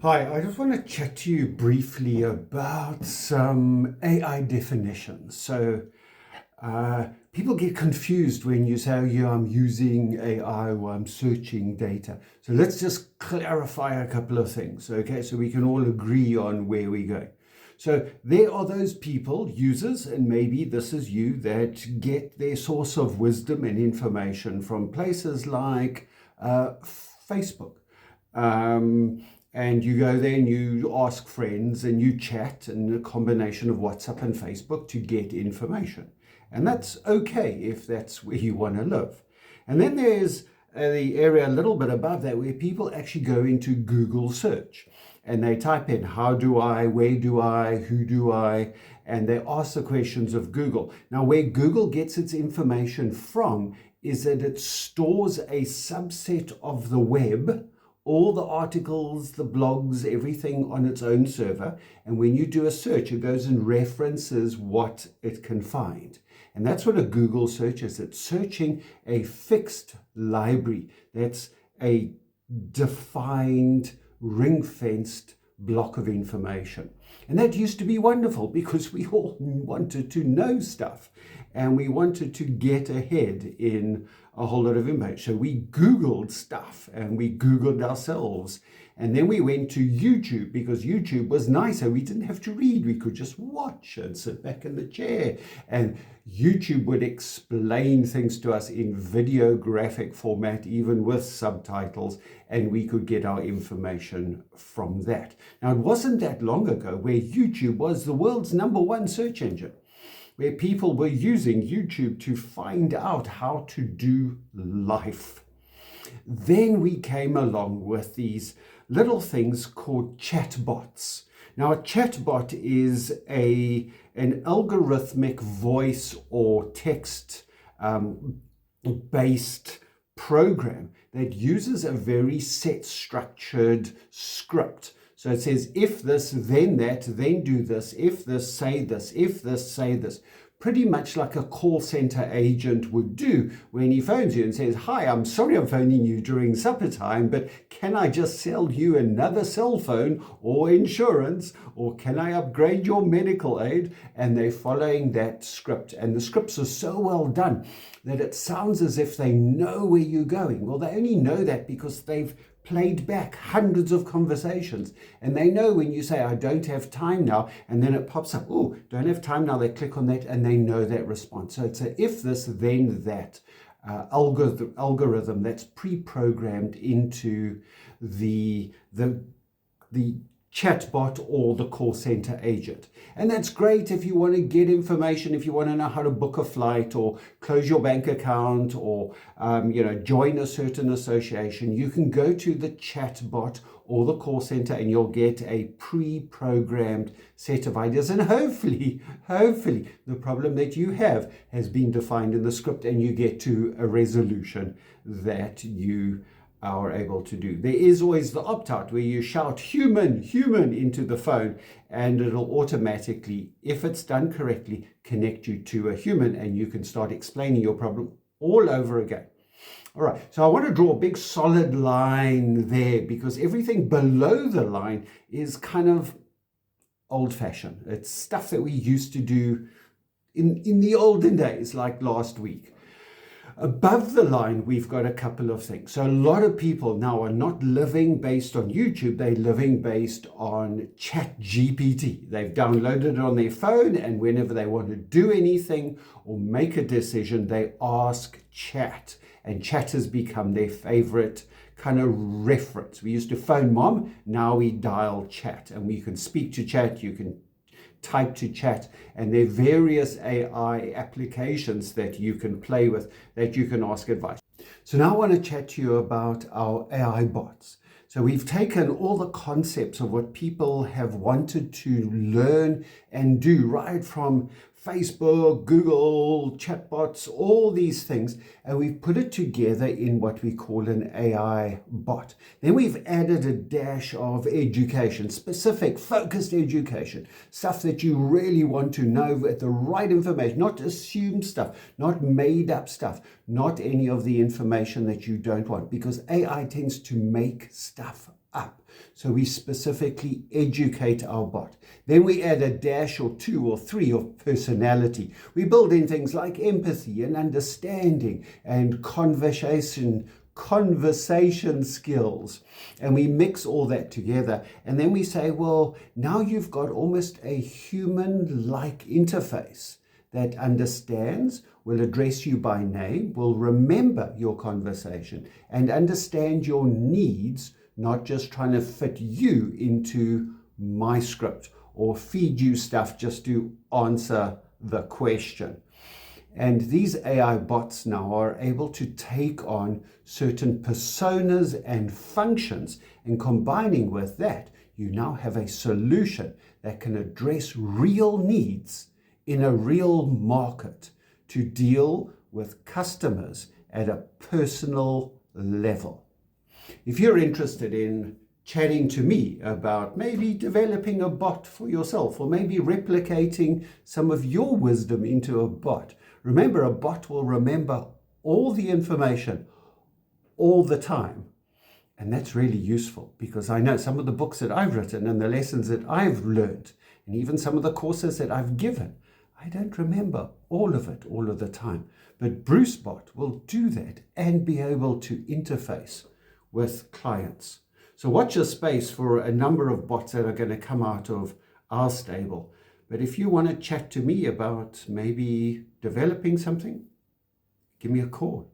Hi, I just want to chat to you briefly about some AI definitions. People get confused when you say, oh, yeah, I'm using AI or I'm searching data. So let's just clarify a couple of things, okay? So we can all agree on where we go. So there are those people, users, and maybe this is you, that get their source of wisdom and information from places like Facebook. And you go there and you ask friends and you chat and a combination of WhatsApp and Facebook to get information. And that's okay if that's where you want to live. And then there's the area a little bit above that where people actually go into Google search and they type in how do I, where do I, who do I, and they ask the questions of Google. Now, where Google gets its information from is that it stores a subset of the web, all the articles, the blogs, everything on its own server. And when you do a search, it goes and references what it can find. And that's what a Google search is. It's searching a fixed library. That's a defined, ring-fenced block of information. And that used to be wonderful because we all wanted to know stuff and we wanted to get ahead in a whole lot of information. So we Googled stuff and we Googled ourselves. And then we went to YouTube because YouTube was nicer. We didn't have to read. We could just watch and sit back in the chair. And YouTube would explain things to us in video graphic format, even with subtitles, and we could get our information from that. Now, it wasn't that long ago where YouTube was the world's #1 search engine, where people were using YouTube to find out how to do life. Then we came along with these little things called chatbots. Now, a chatbot is an algorithmic voice or text based program that uses a very set structured script. So it says, if this, then that, then do this, if this, say this, if this, say this. Pretty much like a call center agent would do when he phones you and says, hi, I'm sorry I'm phoning you during supper time, but can I just sell you another cell phone or insurance, or can I upgrade your medical aid? And they're following that script. And the scripts are so well done that it sounds as if they know where you're going. Well, they only know that because they've played back hundreds of conversations, and they know when you say I don't have time now, and then it pops up, oh, don't have time now, they click on that and they know that response. So it's a if this then that algorithm that's pre-programmed into the chatbot or the call center agent. And that's great if you want to get information, if you want to know how to book a flight or close your bank account or join a certain association. You can go to the chatbot or the call center and you'll get a pre-programmed set of ideas. And hopefully the problem that you have has been defined in the script and you get to a resolution that you are able to do. There is always the opt-out where you shout human into the phone and it'll automatically, if it's done correctly, connect you to a human and you can start explaining your problem all over again. All right, so I want to draw a big solid line there because everything below the line is kind of old-fashioned. It's stuff that we used to do in the olden days, like last week. Above the line, we've got a couple of things. So a lot of people now are not living based on YouTube, they're living based on ChatGPT. They've downloaded it on their phone, and whenever they want to do anything or make a decision, they ask chat. And chat has become their favorite kind of reference. We used to phone mom, now we dial chat, and we can speak to chat, you can type to chat, and there are various AI applications that you can play with, that you can ask advice. So now I want to chat to you about our AI bots. So we've taken all the concepts of what people have wanted to learn and do, right from Facebook, Google, chatbots, all these things, and we've put it together in what we call an AI bot. Then we've added a dash of education, specific, focused education, stuff that you really want to know with the right information, not assumed stuff, not made up stuff, not any of the information that you don't want, because AI tends to make stuff up. So we specifically educate our bot. Then we add a dash or 2 or 3 of personality. We build in things like empathy and understanding and conversation skills, and we mix all that together, and then we say, well, now you've got almost a human-like interface that understands, will address you by name, will remember your conversation, and understand your needs, not just trying to fit you into my script or feed you stuff just to answer the question. And these AI bots now are able to take on certain personas and functions, and combining with that, you now have a solution that can address real needs in a real market to deal with customers at a personal level. If you're interested in chatting to me about maybe developing a bot for yourself, or maybe replicating some of your wisdom into a bot, remember, a bot will remember all the information all the time. And that's really useful, because I know some of the books that I've written and the lessons that I've learned, and even some of the courses that I've given, I don't remember all of it all of the time. But BruceBot will do that and be able to interface with clients. So watch your space for a number of bots that are going to come out of our stable. But if you want to chat to me about maybe developing something, give me a call.